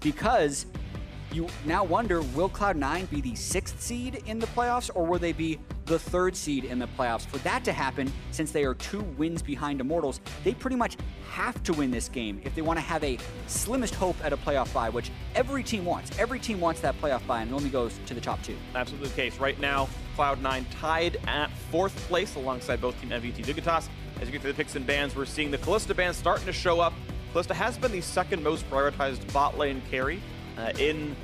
because you now wonder, will Cloud9 be the 6th seed in the playoffs, or will they be the 3rd seed in the playoffs? For that to happen, since they are 2 wins behind Immortals, they pretty much have to win this game if they want to have a slimmest hope at a playoff bye, which every team wants. Every team wants that playoff bye, and it only goes to the top 2. Absolutely the case. Right now, Cloud9 tied at 4th place alongside both Team MVT Dignitas. As you get through the picks and bans, we're seeing the Kalista ban starting to show up. Kalista has been the 2nd most prioritized bot lane carry in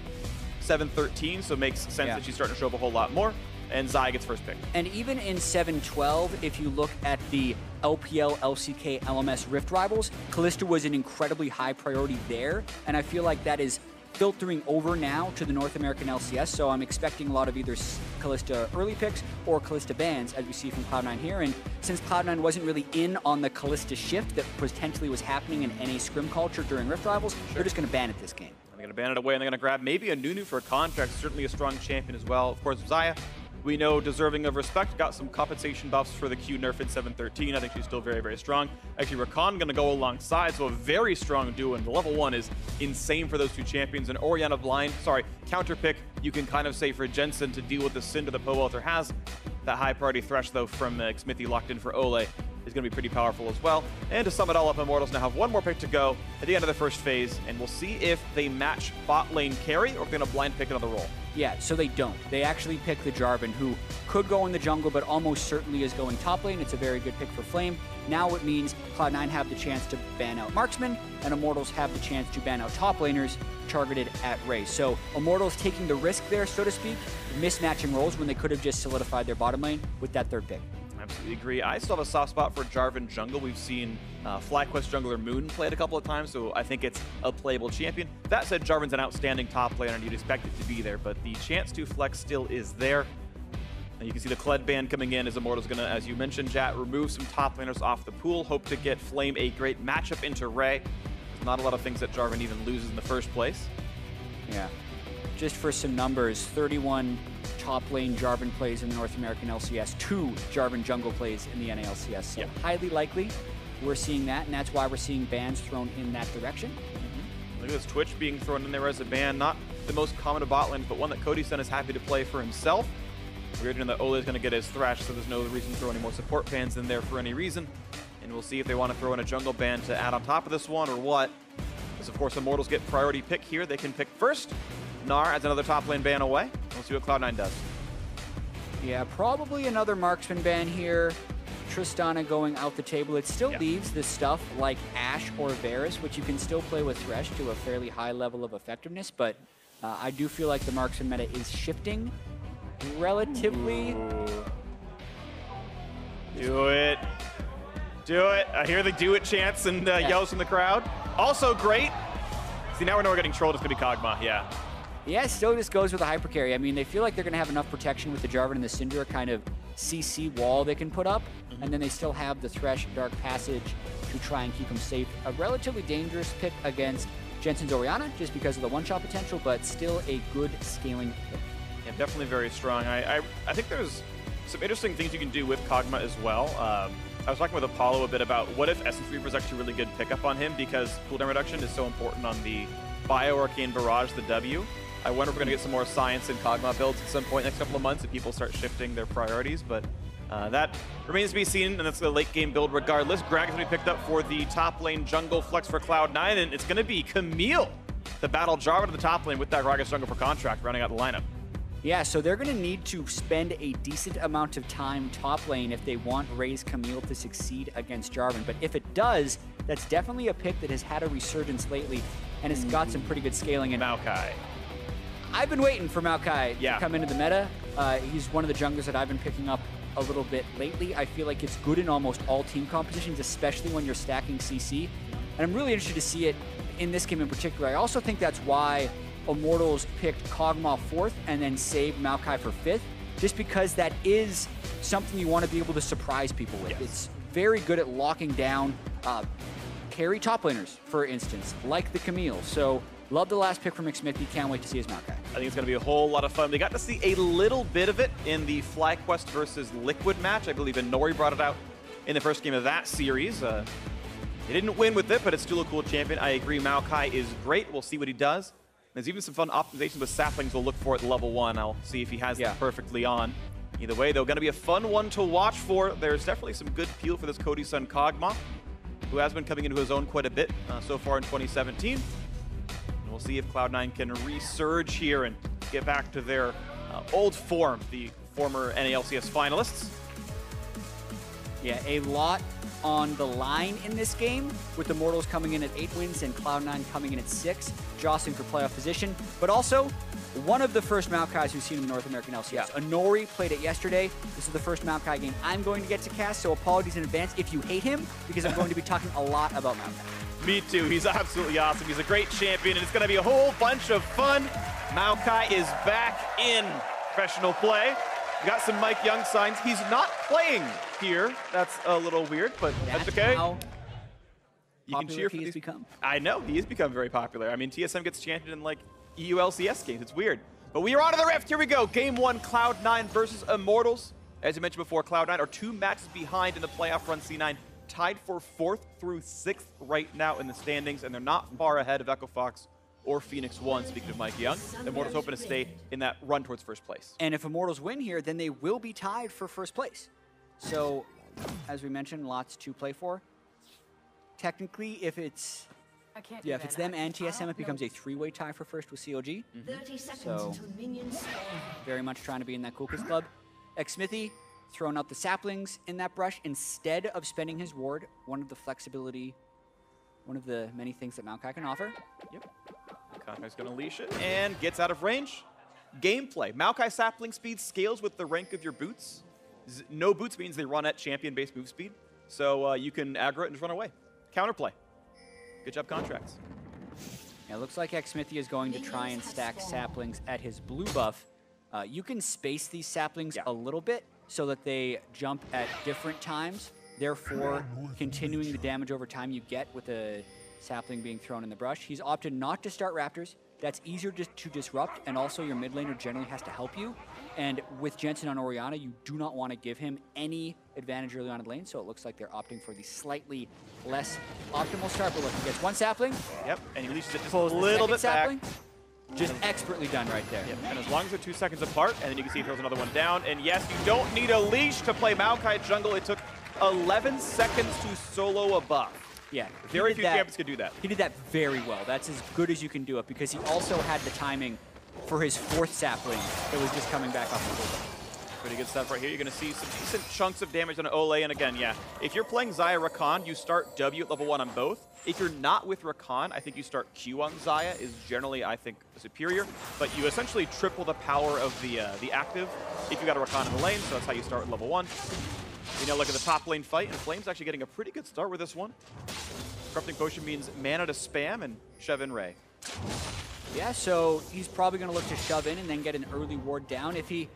7-13, so it makes sense that she's starting to show up a whole lot more. And Xayah gets first pick. And even in 7-12, if you look at the LPL, LCK, LMS Rift rivals, Kalista was an incredibly high priority there, and I feel like that is filtering over now to the North American LCS, so I'm expecting a lot of either Kalista early picks or Kalista bans, as we see from Cloud9 here. And since Cloud9 wasn't really in on the Kalista shift that potentially was happening in NA scrim culture during Rift rivals, they're just going to ban it this game. They're going to ban it away, and they're going to grab maybe a Nunu for a Contractz, certainly a strong champion as well. Of course, Xayah, we know, deserving of respect, got some compensation buffs for the Q nerf in 7-13. I think she's still very, very strong. Actually, Rakan going to go alongside, so a very strong duo, and the level 1 is insane for those 2 champions. And Orianna counter pick, you can kind of say for Jensen to deal with the Syndra that Pobelter has. That high priority Thresh, though, from Xmithie locked in for Olleh is going to be pretty powerful as well. And to sum it all up, Immortals now have 1 more pick to go at the end of the first phase, and we'll see if they match bot lane carry or if they're going to blind pick another role. Yeah, so they don't. They actually pick the Jarvan, who could go in the jungle, but almost certainly is going top lane. It's a very good pick for Flame. Now it means Cloud9 have the chance to ban out marksmen, and Immortals have the chance to ban out top laners targeted at Ray. So Immortals taking the risk there, so to speak, mismatching roles when they could have just solidified their bottom lane with that 3rd pick. Absolutely agree. I still have a soft spot for Jarvan jungle. We've seen FlyQuest jungler Moon play it a couple of times, so I think it's a playable champion. That said, Jarvan's an outstanding top laner, and you'd expect it to be there, but the chance to flex still is there. And you can see the Kled ban coming in as Immortals going to, as you mentioned, Jatt, remove some top laners off the pool. Hope to get Flame a great matchup into Ray. There's not a lot of things that Jarvan even loses in the first place. Yeah. Just for some numbers, 31 top lane Jarvan plays in the North American LCS, 2 Jarvan jungle plays in the NA LCS. So highly likely we're seeing that, and that's why we're seeing bans thrown in that direction. Look at this Twitch being thrown in there as a ban. Not the most common of bot lanes, but one that Cody Sun is happy to play for himself. We're hearing that Olleh is going to get his Thresh, so there's no reason to throw any more support bans in there for any reason. And we'll see if they want to throw in a jungle ban to add on top of this one or what. Because, of course, Immortals get priority pick here. They can pick first. Gnar adds another top lane ban away. We'll see what Cloud9 does. Yeah, probably another marksman ban here. Tristana going out the table. It still leaves the stuff like Ashe or Varus, which you can still play with Thresh to a fairly high level of effectiveness, but I do feel like the marksman meta is shifting relatively. Do it. Do it. I hear the do it chants and yells from the crowd. Also great. See, now we know we're getting trolled. It's going to be Kog'Maw, Yeah, still just goes with a hyper carry. I mean, they feel like they're going to have enough protection with the Jarvan and the Syndra kind of CC wall they can put up, and then they still have the Thresh Dark Passage to try and keep them safe. A relatively dangerous pick against Jensen's Orianna, just because of the one-shot potential, but still a good scaling pick. Yeah, definitely very strong. I think there's some interesting things you can do with Kog'Maw as well. I was talking with Apollo a bit about what if Essence Reaper is actually a really good pickup on him, because cooldown reduction is so important on the Bio Arcane Barrage, the W. I wonder if we're going to get some more science in Kog'Maw builds at some point next couple of months if people start shifting their priorities, but that remains to be seen, and that's the late game build regardless. Gragas going to be picked up for the top lane jungle flex for Cloud9, and it's going to be Camille to battle Jarvan to the top lane with that Gragas jungle for Contractz rounding out the lineup. Yeah, so they're going to need to spend a decent amount of time top lane if they want Ray's Camille to succeed against Jarvan. But if it does, that's definitely a pick that has had a resurgence lately, and it's got some pretty good scaling. And Maokai. I've been waiting for Maokai to come into the meta. He's one of the junglers that I've been picking up a little bit lately. I feel like it's good in almost all team compositions, especially when you're stacking CC. And I'm really interested to see it in this game in particular. I also think that's why Immortals picked Kog'Maw 4th and then saved Maokai for 5th, just because that is something you want to be able to surprise people with. Yes. It's very good at locking down carry top laners, for instance, like the Camille. So love the last pick from Xmithie. Can't wait to see his Maokai. I think it's going to be a whole lot of fun. We got to see a little bit of it in the FlyQuest versus Liquid match. I believe Nori brought it out in the first game of that series. He didn't win with it, but it's still a cool champion. I agree, Maokai is great. We'll see what he does. There's even some fun optimizations with saplings we'll look for at level 1. I'll see if he has them perfectly on. Either way, though, going to be a fun one to watch for. There's definitely some good peel for this Cody Sun Kog'Maw, who has been coming into his own quite a bit so far in 2017. And we'll see if Cloud9 can resurge here and get back to their old form, the former NA LCS finalists. Yeah, a lot on the line in this game, with Immortals coming in at 8 wins and Cloud9 coming in at 6, jostling for playoff position. But also, one of the first Maokais we've seen in the North American LCS. Onori played it yesterday. This is the first Maokai game I'm going to get to cast, so apologies in advance if you hate him, because I'm going to be talking a lot about Maokai. Me too. He's absolutely awesome. He's a great champion, and it's going to be a whole bunch of fun. Maokai is back in professional play. We got some Mike Young signs. He's not playing here. That's a little weird, but that's okay. You can cheer for these. I know, he has become very popular. I mean, TSM gets championed in like EU LCS games. It's weird. But we are on to the Rift. Here we go. Game 1, Cloud9 versus Immortals. As you mentioned before, Cloud9 are 2 matches behind in the playoff run. C9 tied for 4th through 6th right now in the standings, and they're not far ahead of Echo Fox or Phoenix 1, speaking of Mike Young. Immortals hoping to stay in that run towards first place. And if Immortals win here, then they will be tied for first place. So, as we mentioned, lots to play for. Technically, if it's if it's them and TSM, it becomes a 3-way tie for first with COG. So, very much trying to be in that Cool Kids Club. Xmithie throwing out the saplings in that brush instead of spending his ward, one of the flexibility, one of the many things that Maokai can offer. Yep. Contract's going to leash it and gets out of range. Gameplay. Maokai sapling speed scales with the rank of your boots. No boots means they run at champion-based move speed. So you can aggro it and just run away. Counterplay. Good job, Contractz. Yeah, it looks like Xmithie is going to try and stack saplings at his blue buff. You can space these saplings a little bit so that they jump at different times, therefore continuing the damage over time you get with a sapling being thrown in the brush. He's opted not to start Raptors. That's easier to disrupt, and also your mid laner generally has to help you. And with Jensen on Orianna, you do not want to give him any advantage early on in lane, so it looks like they're opting for the slightly less optimal start. But look, he gets one sapling. Yep, and he leashes it just a little bit sapling. back. Just expertly done right there. Yep. And as long as they're 2 seconds apart, and then you can see he throws another one down. And yes, you don't need a leash to play Maokai jungle. It took 11 seconds to solo a buff. Yeah. Very few champions could do that. He did that very well. That's as good as you can do it, because he also had the timing for his 4th sapling that was just coming back off the board. Pretty good stuff right here. You're going to see some decent chunks of damage on Olleh. And again, yeah, if you're playing Xayah Rakan, you start W at level 1 on both. If you're not with Rakan, I think you start Q on Xayah is generally, I think, superior. But you essentially triple the power of the active if you got a Rakan in the lane, so that's how you start at level 1. You know, look at the top lane fight, and Flame's actually getting a pretty good start with this one. Corrupting Potion means mana to spam and shove in Ray. Yeah, so he's probably going to look to shove in and then get an early ward down. If he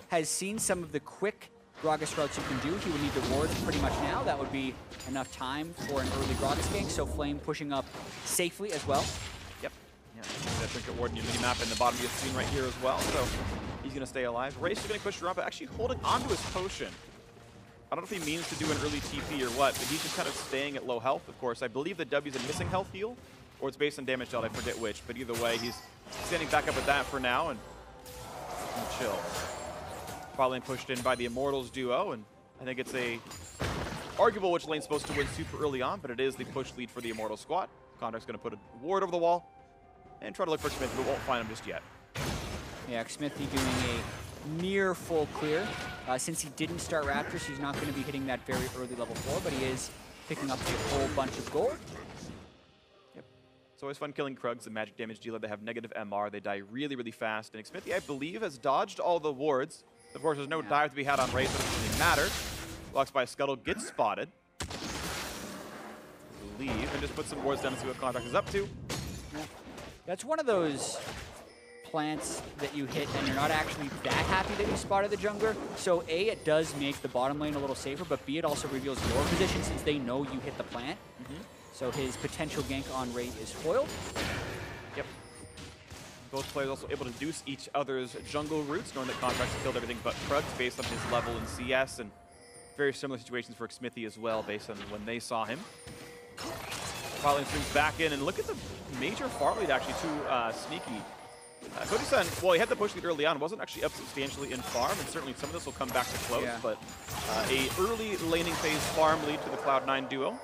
has seen some of the quick Gragas routes you can do, he would need the ward pretty much now. That would be enough time for an early Gragas gank, so Flame pushing up safely as well. Yep. Yeah, that Trinket ward in your mini-map in the bottom of your screen right here as well, so he's going to stay alive. Ray's going to push around, but actually holding onto his potion. I don't know if he means to do an early TP or what, but he's just kind of staying at low health, of course. I believe the W's a missing health heal, or it's based on damage dealt, I forget which, but either way, he's standing back up with that for now and chill. Probably pushed in by the Immortals duo, and I think it's arguable which lane's supposed to win super early on, but it is the push lead for the Immortals squad. Contract's going to put a ward over the wall and try to look for Xmithie, but won't find him just yet. Yeah, Xmithie doing a near full clear. Since he didn't start Raptors, he's not going to be hitting that very early level 4, but he is picking up a whole bunch of gold. Yep. It's always fun killing Krugs, the magic damage dealer. They have negative MR. They die really, really fast. And Xmithie, I believe, has dodged all the wards. Of course, there's no dive to be had on Ray, so it doesn't really matter. Blocks by Scuttle, gets spotted. Leave and just put some wards down to see what Contractz is up to. Yeah. That's one of those plants that you hit and you're not actually that happy that you spotted the jungler. So A, it does make the bottom lane a little safer, but B, it also reveals your position since they know you hit the plant. So his potential gank on Ray is foiled. Yep. Both players also able to deuce each other's jungle routes, knowing that Contractz killed everything but Krugs based on his level in CS, and very similar situations for Xmithie as well based on when they saw him. Probably swings back in, and look at the major farm lead actually to Sneaky. Cody Sun, well, he had the push lead early on, wasn't actually up substantially in farm, and certainly some of this will come back to close, but a early laning phase farm lead to the Cloud9 duo.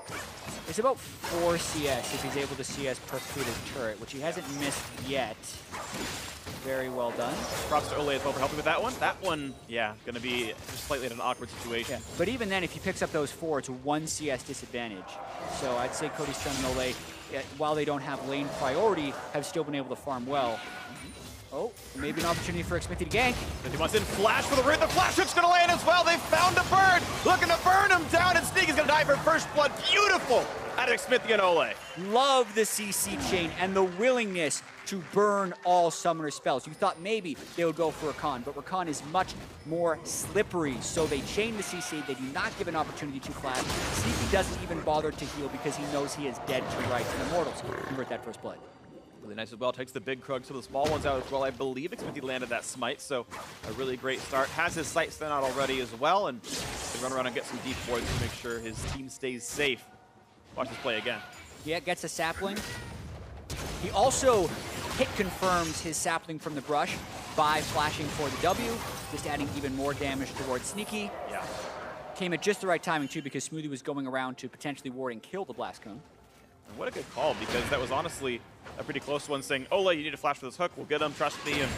It's about 4 CS if he's able to CS perfectly his turret, which he hasn't missed yet. Very well done. Props to Olleh as well for helping with that one. That one, yeah, going to be just slightly in an awkward situation. Yeah. But even then, if he picks up those 4, it's a 1 CS disadvantage. So I'd say Cody Sun and Olleh, while they don't have lane priority, have still been able to farm well. Oh, maybe an opportunity for Xmithie to gank. He wants in flash for the root. The flash hook's going to land as well. They found a bird, looking to burn him down, and Sneaky's going to die for first blood. Beautiful out of Xmithie and Olleh. Love the CC chain and the willingness to burn all summoner spells. You thought maybe they would go for Rakan, but Rakan is much more slippery, so they chain the CC. They do not give an opportunity to flash. Sneaky doesn't even bother to heal because he knows he is dead to rights, and Immortals convert that first blood. Really nice as well. Takes the big Krug to the small ones out as well. I believe Xmithie landed that smite, so a really great start. Has his sight sent out already as well, and can run around and get some deep wards to make sure his team stays safe. Watch this play again. Yeah, gets a sapling. He also hit confirms his sapling from the brush by flashing for the W, just adding even more damage towards Sneaky. Yeah. Came at just the right timing too, because Smoothie was going around to potentially ward and kill the Blast Cone. And what a good call, because that was honestly a pretty close one, saying, Olleh, you need to flash for this hook, we'll get him, trust me, and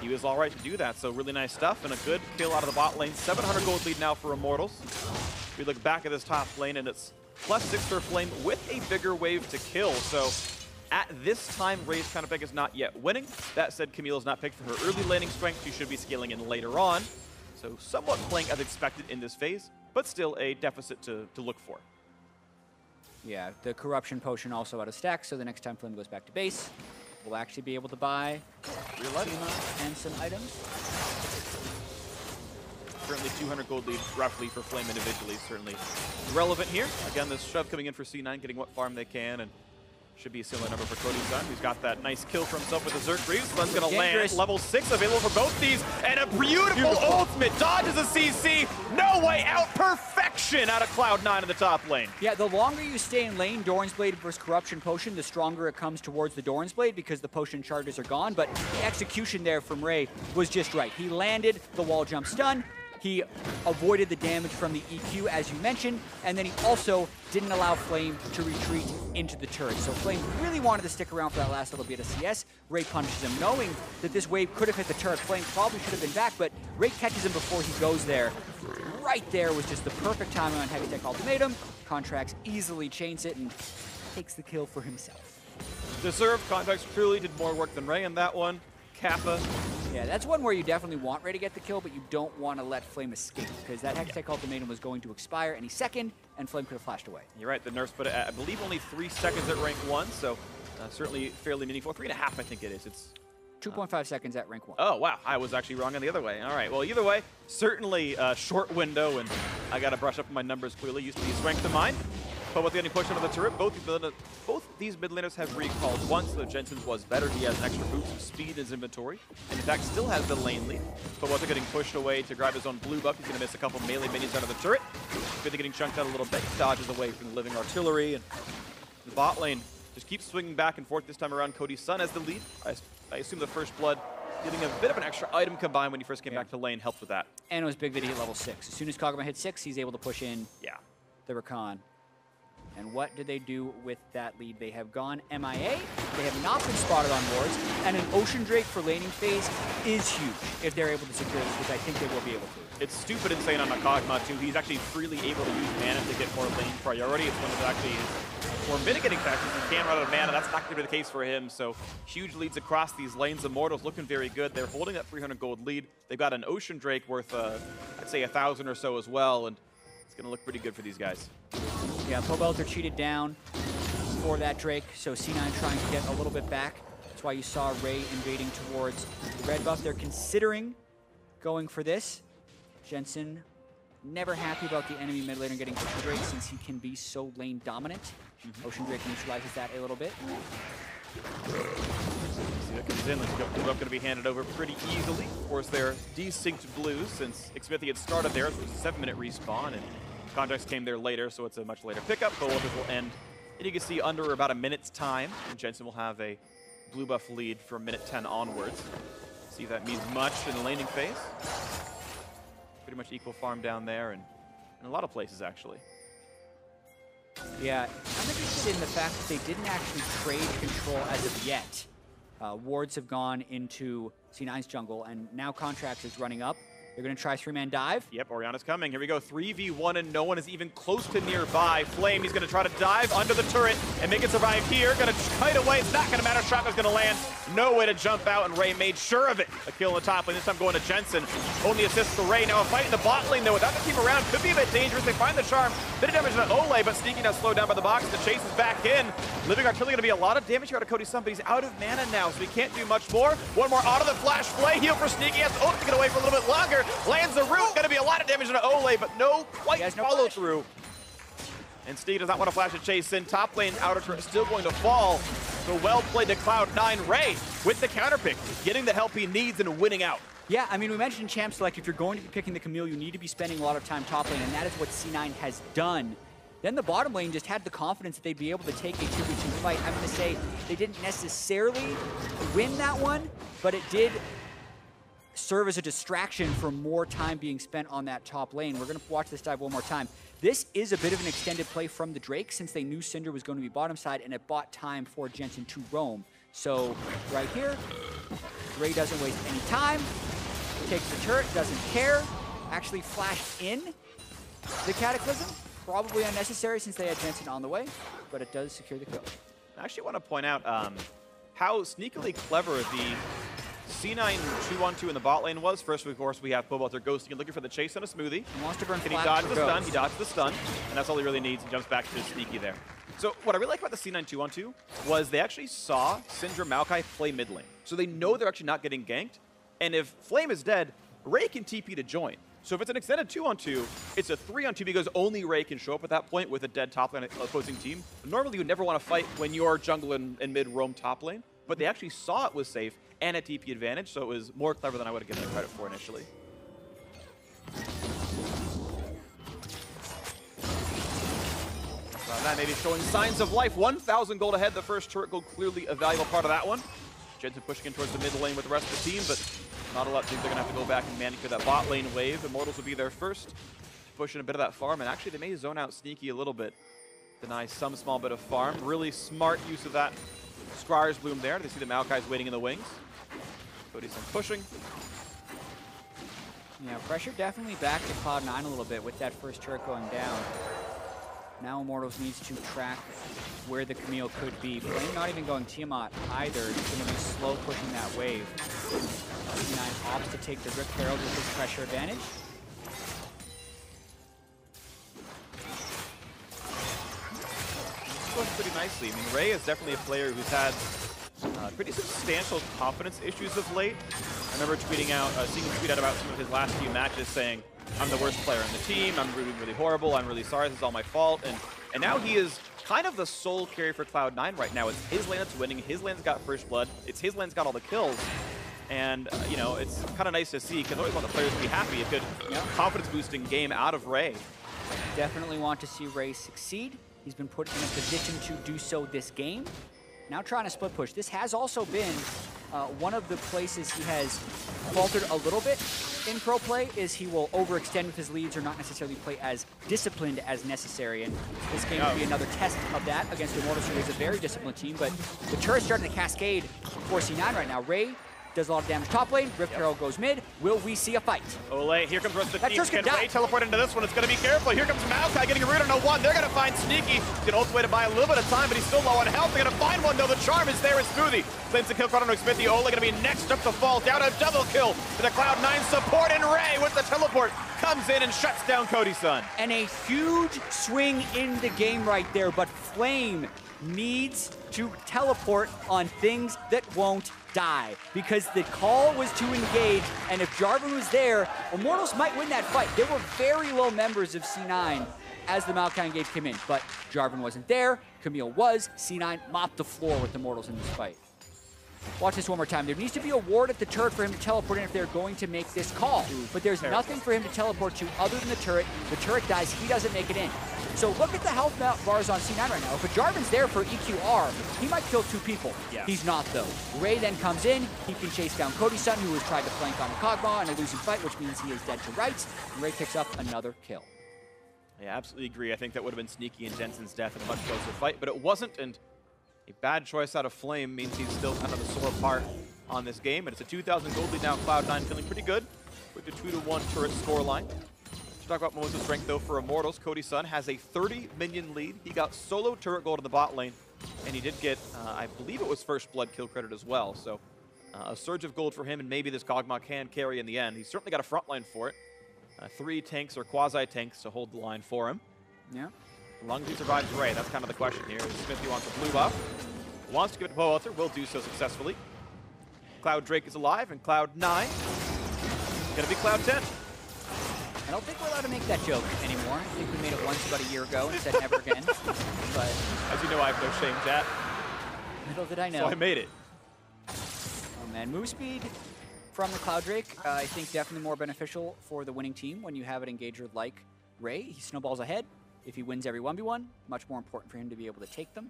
he was all right to do that. So really nice stuff, and a good kill out of the bot lane. 700 gold lead now for Immortals. We look back at this top lane, and it's +6 for Flame with a bigger wave to kill. So at this time, Ray's kind of pick is not yet winning. That said, Camille is not picked for her early laning strength. She should be scaling in later on. So somewhat playing as expected in this phase, but still a deficit to look for. Yeah, the Corruption Potion also out of stack, so the next time Flame goes back to base, we'll actually be able to buy Seema and some items. Currently 200 gold lead roughly for Flame individually, certainly relevant here. Again, this shove coming in for C9, getting what farm they can, and should be a similar number for Cody Sun, who's got that nice kill for himself with the Zerg Breeze. Sun's going to land. Level 6 available for both these, and a beautiful ultimate. Dodges a CC. No way out. Perfection out of Cloud9 in the top lane. Yeah, the longer you stay in lane, Doran's Blade versus Corruption Potion, the stronger it comes towards the Doran's Blade because the potion charges are gone, but the execution there from Ray was just right. He landed the wall jump stun. He avoided the damage from the EQ, as you mentioned, and then he also didn't allow Flame to retreat into the turret. So Flame really wanted to stick around for that last little bit of CS. Ray punishes him, knowing that this wave could have hit the turret. Flame probably should have been back, but Ray catches him before he goes there. Right there was just the perfect timing on Heavy Tech Ultimatum. Contractz easily chains it and takes the kill for himself. Deserved. Contractz clearly did more work than Ray in that one. Kappa. Yeah, that's one where you definitely want Ray to get the kill, but you don't want to let Flame escape, because that Hextech Ultimatum was going to expire any second, and Flame could have flashed away. You're right, the nerfs put it at, I believe, only 3 seconds at rank 1, so certainly fairly meaningful. 3.5, I think it is. It's 2.5 seconds at rank 1. Oh, wow. I was actually wrong on the other way. All right, well, either way, certainly a short window, and I got to brush up on my numbers clearly. Used to be strength of mine. But with getting pushed into the turret, both these mid laners have recalled once, so Jensen's was better. He has an extra boost of speed in his inventory, and in fact still has the lane lead. But Pobelter getting pushed away to grab his own blue buff. He's going to miss a couple melee minions out of the turret. Xmithie getting chunked out a little bit, dodges away from the living artillery, and the bot lane just keeps swinging back and forth. This time around, Cody Sun as the lead. I assume the first blood, getting a bit of an extra item combined when he first came back to lane helped with that. And it was big that he hit level 6. As soon as Kog'Maw hit 6, he's able to push in the Rakan. And what do they do with that lead? They have gone MIA. They have not been spotted on wards. And an Ocean Drake for laning phase is huge if they're able to secure this, which I think they will be able to. It's stupid insane on Kog'Maw too. He's actually freely able to use mana to get more lane priority. It's one of the actually more mitigating factors. He can run out of mana. That's not going to be the case for him. So huge leads across these lanes. Immortals looking very good. They're holding that 300 gold lead. They've got an Ocean Drake worth, I'd say 1,000 or so as well. And it's going to look pretty good for these guys. Yeah, Pobelter cheated down for that Drake, so C9 trying to get a little bit back. That's why you saw Ray invading towards the red buff. They're considering going for this. Jensen never happy about the enemy mid laner getting Ocean Drake since he can be so lane dominant. Ocean Drake neutralizes that a little bit. See that comes in. Blue buff going to be handed over pretty easily. Of course, they're desynced blues since Xmithie had started there. So it was a 7-minute respawn, and Contractz came there later, so it's a much later pickup. But will end And you can see under about a minute's time, Jensen will have a blue buff lead from minute 10 onwards. See if that means much in the laning phase. Pretty much equal farm down there and in a lot of places, actually. Yeah, I'm interested in the fact that they didn't actually trade control as of yet. Wards have gone into C9's jungle, and now Contractz is running up. They're going to try 3-man dive. Yep, Orianna's coming. Here we go, 3v1, and no one is even close to nearby. Flame, he's going to try to dive under the turret and make it survive here. Going to kite away. It's not going to matter. Shotgun's going to land. No way to jump out, and Ray made sure of it. A kill in the top lane, this time going to Jensen. Only assist for Ray. Now a fight in the bot lane, though, without the team around. Could be a bit dangerous. They find the charm. Bit of damage on Olleh, but Sneaky now slowed down by the box. The chase is back in. Living Artillery going to be a lot of damage here out of Cody Sun, but he's out of mana now, so he can't do much more. One more auto, the flash play. Heal for Sneaky. Has to get away for a little bit longer. Lands the root. Going to be a lot of damage on Olleh, but no quite follow through. And Sneaky does not want to flash a chase in. Top lane outer turret still going to fall. So well played to Cloud9. Ray with the counter pick, getting the help he needs and winning out. Yeah, I mean, we mentioned in Champ Select, if you're going to be picking the Camille, you need to be spending a lot of time top lane, and that is what C9 has done. Then the bottom lane just had the confidence that they'd be able to take a 2v2 fight. I'm going to say they didn't necessarily win that one, but it did serve as a distraction for more time being spent on that top lane. We're going to watch this dive one more time. This is a bit of an extended play from the Drake since they knew Syndra was going to be bottom side, and it bought time for Jensen to roam. So right here, Ray doesn't waste any time, takes the turret, doesn't care, actually flashed in the Cataclysm. Probably unnecessary since they had Jensen on the way, but it does secure the kill. I actually want to point out how sneakily clever the C9 2-1-2 in the bot lane was. First, of course, we have Pobelter ghosting and looking for the chase on a Smoothie. He wants to burn Can he dodge the stun? He dodged the stun, and that's all he really needs. He jumps back to his Sneaky there. So what I really like about the C9 2-1-2 was they actually saw Syndra Maokai play mid lane. So they know they're actually not getting ganked. And if Flame is dead, Ray can TP to join. So if it's an extended 2-on-2, it's a 3-on-2 because only Ray can show up at that point with a dead top lane opposing team. Normally, you would never want to fight when your jungle and mid roam top lane, but they actually saw it was safe and a TP advantage, so it was more clever than I would have given it credit for initially. That maybe showing signs of life. 1,000 gold ahead. The first turret gold clearly a valuable part of that one. Jensen pushing in towards the mid lane with the rest of the team, but not a lot of teams are going to have to go back and manicure that bot lane wave. Immortals will be there first, pushing a bit of that farm, and actually they may zone out Sneaky a little bit. Deny some small bit of farm. Really smart use of that Scryer's Bloom there. They see the Maokai's waiting in the wings. Cody Sun pushing. Yeah, pressure definitely back to Cloud9 a little bit with that first turret going down. Now Immortals needs to track where the Camille could be. Flame not even going Tiamat either. He's going to be slow pushing that wave. C9 opts to take the Rift Herald with his pressure advantage. It's going pretty nicely. I mean, Ray is definitely a player who's had pretty substantial confidence issues of late. I remember tweeting out, seeing him tweet out about some of his last few matches saying, I'm the worst player on the team, I'm really horrible, I'm really sorry, this is all my fault. And now he is kind of the sole carry for Cloud9 right now. It's his lane that's winning, his lane's got first blood, it's his lane's got all the kills. And, you know, it's kind of nice to see, because I always want the players to be happy. A good confidence boosting game out of Ray. Definitely want to see Ray succeed. He's been put in a position to do so this game. Now trying to split push. This has also been one of the places he has faltered a little bit in pro play, is he will overextend with his leads or not necessarily play as disciplined as necessary. And this game will be another test of that against Immortals, who is a very disciplined team. But the turret's starting to cascade for C9 right now. Ray does a lot of damage top lane. Rift Herald goes mid. Will we see a fight? Olleh, here comes the rest of the team. Can Ray teleport into this one? It's going to be careful. Here comes Maokai getting a root on a one. They're going to find Sneaky. He's going to ult away to buy a little bit of time, but he's still low on health. They're going to find one, though. The charm is there. It's Smoothie. Claims the kill card on Xmithie. Olleh going to be next up to fall. Down a double kill for the Cloud9 support, and Ray with the teleport comes in and shuts down Cody Sun. And a huge swing in the game right there, but Flame needs to teleport on things that won't die, because the call was to engage, and if Jarvan was there, Immortals might win that fight. There were very low members of C9 as the Maokai engage came in, but Jarvan wasn't there, Camille was. C9 mopped the floor with Immortals in this fight. Watch this one more time. There needs to be a ward at the turret for him to teleport in if they're going to make this call. But there's nothing for him to teleport to other than the turret. The turret dies, he doesn't make it in. So look at the health bars on C9 right now. If a Jarvan's there for EQR, he might kill 2 people. Yeah. He's not, though. Ray then comes in. He can chase down Cody Sun, who has tried to flank on Kog'Maw in a losing fight, which means he is dead to rights. And Ray picks up another kill. Yeah, absolutely agree. I think that would have been sneaky in Jensen's death in a much closer fight, but it wasn't, and a bad choice out of Flame means he's still kind of the sore part on this game, and it's a 2,000 gold lead now. Cloud9 feeling pretty good with the 2-1 turret scoreline. Let's talk about moments of strength, though, for Immortals. Cody Sun has a 30 minion lead. He got solo turret gold in the bot lane, and he did get, I believe it was first blood kill credit as well, so a surge of gold for him, and maybe this Kog'Maw can carry in the end. He's certainly got a front line for it. 3 tanks or quasi-tanks to hold the line for him. Yeah. As long as he survives Ray, that's kind of the question here. Xmithie wants a blue buff. Wants to give it to Pobelter, will do so successfully. Cloud Drake is alive, and Cloud9 gonna be Cloud 10. I don't think we're allowed to make that joke anymore. I think we made it once about a year ago and said never again. But as you know, I have no shame, Jatt. Little did I know. So I made it. Oh man, move speed from the Cloud Drake, I think definitely more beneficial for the winning team when you have an engager like Ray. He snowballs ahead. If he wins every 1v1, much more important for him to be able to take them.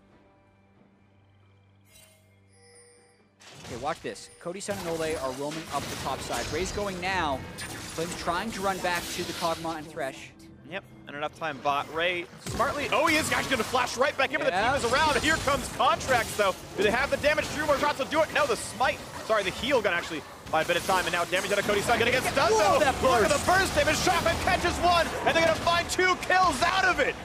Okay, watch this. Cody Sun and Olleh are roaming up the top side. Ray's going now. Flame's trying to run back to the Kog'Maw and Thresh. Yep, and enough time bot. Ray smartly, oh, he is actually going to flash right back in, but the team is around. And here comes Contractz, though. Do they have the damage? 3 more shots will do it. No, the smite. Sorry, the heal gun actually by a bit of time, and now damage out of Cody Sun. Gonna get stunned, though. Look at the burst damage. Shotgun catches 1, and they're gonna find 2 kills out of it.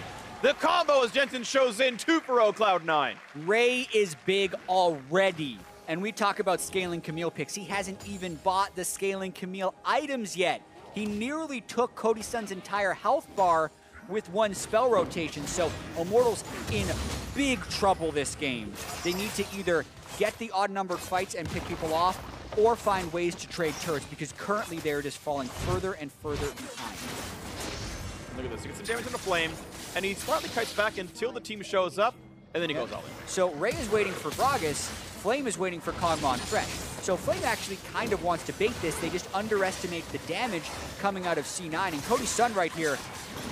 The combo as Jensen shows in 2-for-0 Cloud9. Ray is big already. And we talk about scaling Camille picks. He hasn't even bought the scaling Camille items yet. He nearly took Cody Sun's entire health bar with 1 spell rotation. So Immortals in big trouble this game. They need to either get the odd-numbered fights and pick people off, or find ways to trade turrets, because currently they're just falling further and further behind. Look at this. He gets some damage on the Flame, and he smartly kites back until the team shows up, and then he goes all in. So Ray is waiting for Gragas, Flame is waiting for Kog'Maw and Thresh. So Flame actually kind of wants to bait this. They just underestimate the damage coming out of C9. And Cody Sun right here,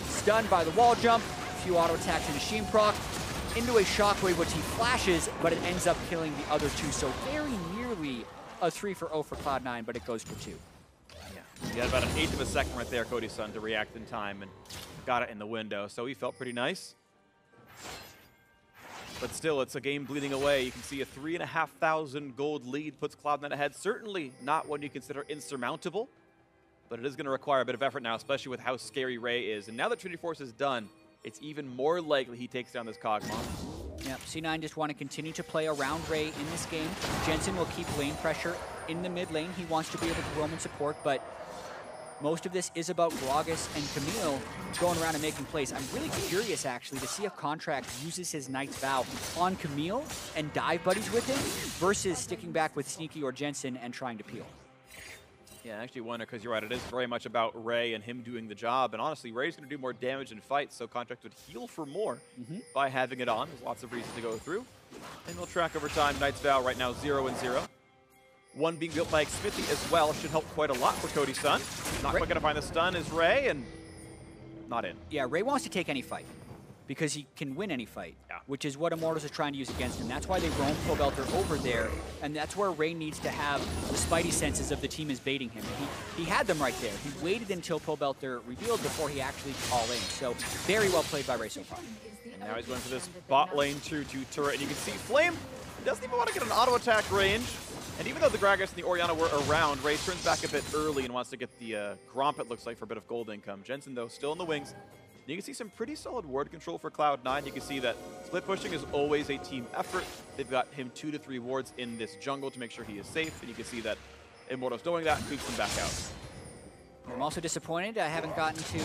stunned by the wall jump, a few auto attacks and a Sheen proc, into a shockwave, which he flashes, but it ends up killing the other 2. So very nearly a 3-for-0 for Cloud9, but it goes for 2. Yeah, he had about an 1/8 of a second right there, Cody Sun, to react in time, and got it in the window. So he felt pretty nice. But still, it's a game bleeding away. You can see a 3,500 gold lead puts Cloud9 ahead. Certainly not one you consider insurmountable, but it is going to require a bit of effort now, especially with how scary Ray is. And now that Trinity Force is done, it's even more likely he takes down this Kog'Maw. Yeah, C9 just want to continue to play around Ray in this game. Jensen will keep lane pressure in the mid lane. He wants to be able to roam and support, but most of this is about Gragas and Camille going around and making plays. I'm really curious, actually, to see if Contractz uses his Knight's Vow on Camille and dive buddies with him versus sticking back with Sneaky or Jensen and trying to peel. Yeah, I actually wonder, because you're right, it is very much about Ray and him doing the job. And honestly, Ray's going to do more damage in fights, so Contractz would heal for more by having it on. There's lots of reasons to go through. And we'll track over time. Knight's Vow right now 0-0. 1 being built by Xmithie as well should help quite a lot for Cody Sun. Not quite going to find the stun is Ray, and not in. Yeah, Ray wants to take any fight because he can win any fight, which is what Immortals is trying to use against him. That's why they roam Pobelter over there, and that's where Ray needs to have the spidey senses of the team is baiting him. He had them right there. He waited until Pobelter revealed before he actually all in. So very well played by Ray so far. And now he's going for this bot lane 2-2 turret, and you can see Flame doesn't even want to get an auto attack range. And even though the Gragas and the Orianna were around, Ray turns back a bit early and wants to get the Gromp, it looks like, for a bit of gold income. Jensen, though, still in the wings. You can see some pretty solid ward control for Cloud9. You can see that split pushing is always a team effort. They've got him 2 to 3 wards in this jungle to make sure he is safe. And you can see that Immortals knowing that creeps him back out. I'm also disappointed I haven't gotten to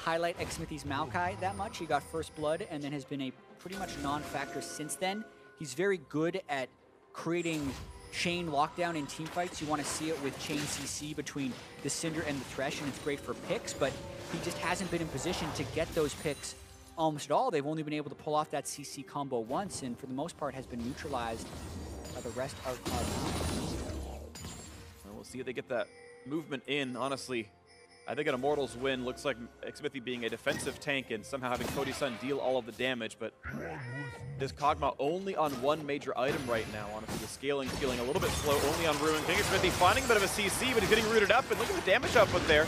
highlight Xmithie's Maokai that much. He got first blood and then has been a pretty much non-factor since then. He's very good at creating chain lockdown in team fights. You want to see it with chain CC between the Syndra and the Thresh, and it's great for picks, but he just hasn't been in position to get those picks almost at all. They've only been able to pull off that CC combo once, and for the most part has been neutralized by the rest of Cloud9. Well, we'll see if they get that movement in. Honestly, I think an Immortals win looks like Xmithie being a defensive tank and somehow having Cody Sun deal all of the damage, but this Kog'Maw only on one major item right now. Honestly, the scaling feeling a little bit slow, only on Ruin King. Xmithie finding a bit of a CC, but he's getting rooted up, and look at the damage output there.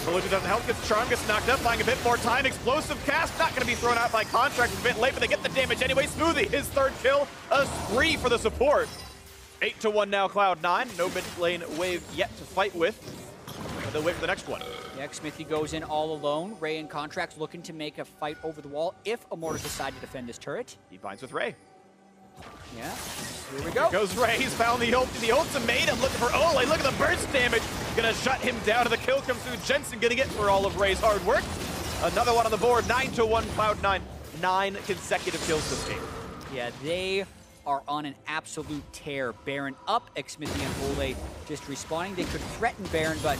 Religion doesn't help, gets Charm, gets knocked up, buying a bit more time. Explosive cast, not going to be thrown out by Contractz, a bit late, but they get the damage anyway. Smoothie, his third kill, a spree for the support. 8-1 now, Cloud9. No mid lane wave yet to fight with. But they'll wait for the next one. Yeah, Xmithie goes in all alone. Ray and Contractz looking to make a fight over the wall if Immortals decide to defend this turret. He binds with Ray. Yeah, here we go. Here goes Ray, he's found the ultimatum, looking for Olleh, look at the burst damage. Gonna shut him down, and the kill comes through. Jensen getting it for all of Ray's hard work. Another one on the board, 9-1, Cloud9. 9 consecutive kills this game. Yeah, they are on an absolute tear. Baron up, Xmithie and Olleh just respawning. They could threaten Baron, but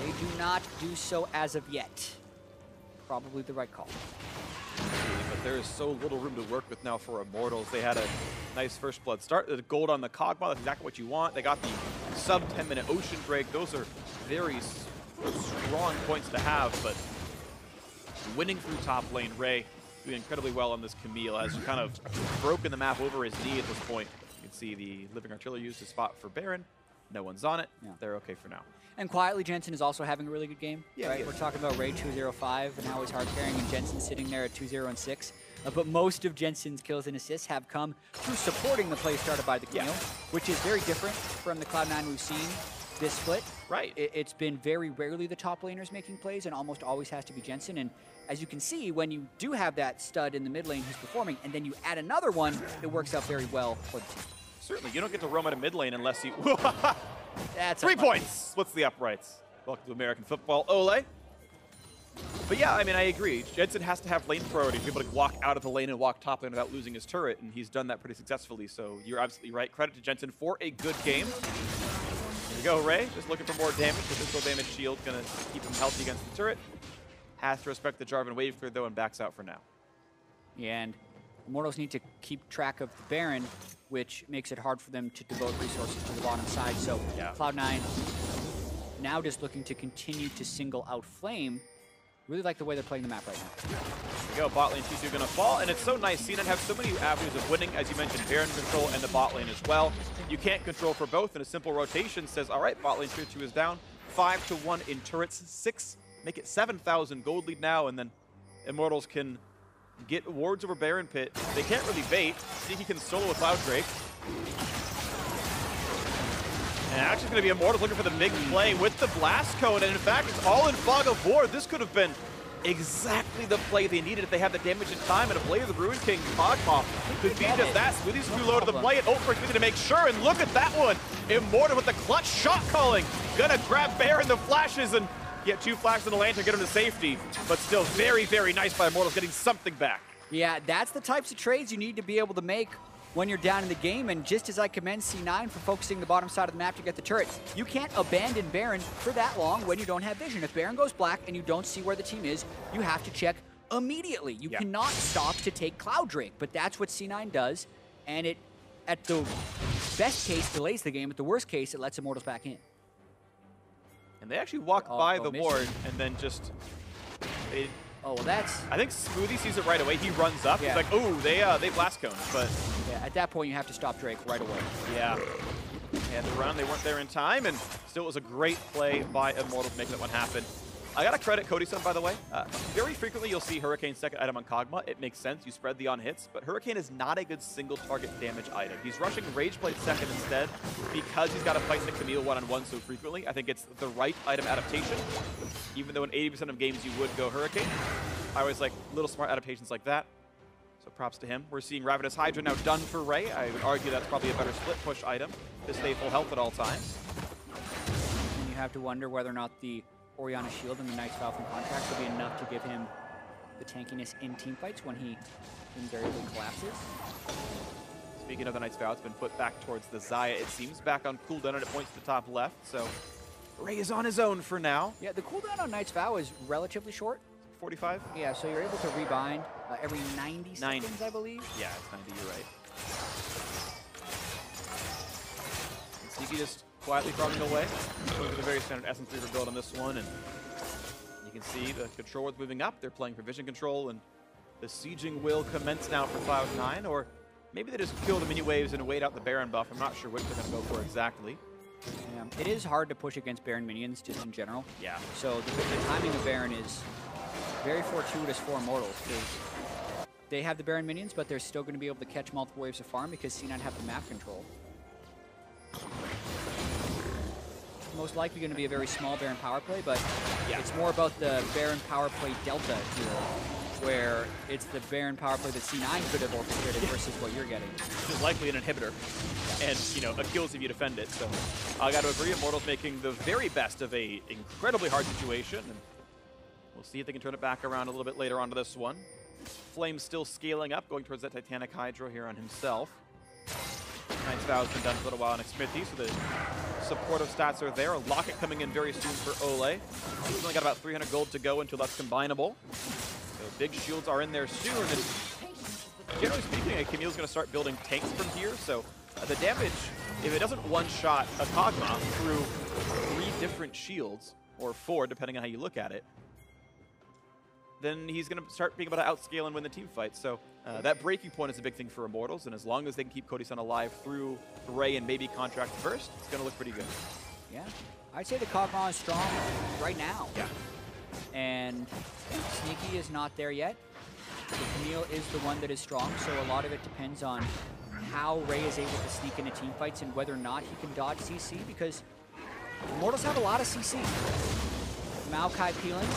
they do not do so as of yet. Probably the right call. But there is so little room to work with now for Immortals. They had a nice first blood start. The gold on the Kog'Maw, that's exactly what you want. They got the sub 10-minute Ocean Break. Those are very strong points to have, but winning through top lane, Ray doing incredibly well on this Camille, has kind of broken the map over his knee at this point. You can see the Living Artillery used to spot for Baron. No one's on it. Yeah. They're okay for now. And quietly, Jensen is also having a really good game. Yeah, right? We're talking about Ray 205 and how he's hard carrying, and Jensen sitting there at 2-0-6. But most of Jensen's kills and assists have come through supporting the play started by the Camille, which is very different from the Cloud9 we've seen this split. Right. It's been very rarely the top laners making plays, and almost always has to be Jensen. And as you can see, when you do have that stud in the mid lane who's performing, and then you add another one, it works out very well for the team. Certainly, you don't get to roam out of mid lane unless you... That's 3 points! What's the uprights? Welcome to American football, Olleh. But yeah, I mean, I agree. Jensen has to have lane priority to be able to walk out of the lane and walk top lane without losing his turret, and he's done that pretty successfully, so you're absolutely right. Credit to Jensen for a good game. Here we go, Ray. Just looking for more damage. The physical damage shield going to keep him healthy against the turret. Has to respect the Jarvan wave clear, though, and backs out for now. Yeah, and Immortals need to keep track of the Baron, which makes it hard for them to devote resources to the bottom side. So Cloud9 now just looking to continue to single out Flame. Really like the way they're playing the map right now. Here we go, bot lane 2-2 gonna fall, and it's so nice. C9 have so many avenues of winning, as you mentioned, Baron control and the bot lane as well. You can't control for both, and a simple rotation says, all right, bot lane 2-2 is down, 5-1 in turrets, 6, make it 7,000 gold lead now, and then Immortals can get wards over Baron Pit. They can't really bait. See, he can solo a Cloud Drake. And actually going to be Immortals looking for the big play with the Blast Cone, and in fact, it's all in Fog of War. This could have been exactly the play they needed if they had the damage in time, and a play of the Ruin King Kog'Maw could be just that. Smoothie's too low to the play, and for Xmithie to make sure, and look at that one. Immortal with the clutch shot calling. Gonna grab Baron the flashes and get 2 flashes in the lane to get him to safety, but still very, very nice by Immortals getting something back. Yeah, that's the types of trades you need to be able to make when you're down in the game, and just as I commend C9 for focusing the bottom side of the map to get the turrets, you can't abandon Baron for that long when you don't have vision. If Baron goes black and you don't see where the team is, you have to check immediately. You cannot stop to take Cloud Drake, but that's what C9 does, and it, at the best case, delays the game. At the worst case, it lets Immortals back in. And they actually walk by the ward and then just... Oh, well, that's... I think Smoothie sees it right away. He runs up. He's like, oh, they blast cone. But yeah, at that point, you have to stop Drake right away. Yeah. And the run, they weren't there in time, and still was a great play by Immortal to make that one happen. I gotta credit Cody Sun, by the way. Very frequently, you'll see Hurricane's second item on Kog'Maw. It makes sense. You spread the on hits, but Hurricane is not a good single target damage item. He's rushing Rageblade second instead because he's got to fight the Camille one-on-one so frequently. I think it's the right item adaptation, even though in 80% of games you would go Hurricane. I always like little smart adaptations like that. So props to him. We're seeing Ravenous Hydra now done for Ray. I would argue that's probably a better split push item to stay full health at all times. And you have to wonder whether or not the Orianna shield and the Night's Vow from Contractz will be enough to give him the tankiness in teamfights when he invariably collapses. Speaking of the Night's Vow, it's been put back towards the Xayah, it seems, back on cooldown, and it points to the top left, so Ray is on his own for now. Yeah, the cooldown on Night's Vow is relatively short. 45? Yeah, so you're able to rebind every 90 seconds, I believe. Yeah, it's 90, you're right. And Sneaky just quietly farming away. Going for the very standard Essence Reaver build on this one, and you can see the control is moving up. They're playing for vision control, and the sieging will commence now for Cloud9, or maybe they just kill the mini waves and wait out the Baron buff. I'm not sure what they're going to go for exactly. Yeah, it is hard to push against Baron minions just in general. Yeah. So the timing of Baron is very fortuitous for Immortals, because they have the Baron minions, but they're still going to be able to catch multiple waves of farm because C9 have the map control. Most likely going to be a very small Baron power play, but yeah, it's more about the Baron power play delta here, where it's the Baron power play that C9 could have orchestrated versus what you're getting. Which is likely an inhibitor, and you know, a kills if you defend it. So I got to agree, Immortals making the very best of a incredibly hard situation, and we'll see if they can turn it back around a little bit later onto this one. Flame still scaling up, going towards that Titanic Hydra here on himself. Knight's Vow has been done for a little while on Xmithie, so the supportive stats are there. A Locket coming in very soon for Olleh. He's only got about 300 gold to go until that's combinable. So big shields are in there soon. And generally speaking, Camille's going to start building tanks from here. So the damage, if it doesn't one-shot a Kog'Maw through 3 different shields, or 4 depending on how you look at it, then he's going to start being able to outscale and win the team fight. So that breaking point is a big thing for Immortals, and as long as they can keep Cody Sun alive through Ray and maybe Contractz first, it's going to look pretty good. Yeah, I'd say the Kog'Maw is strong right now. Yeah. And Sneaky is not there yet. So Camille is the one that is strong, so a lot of it depends on how Ray is able to sneak into team fights and whether or not he can dodge CC, because Immortals have a lot of CC. Maokai peeling,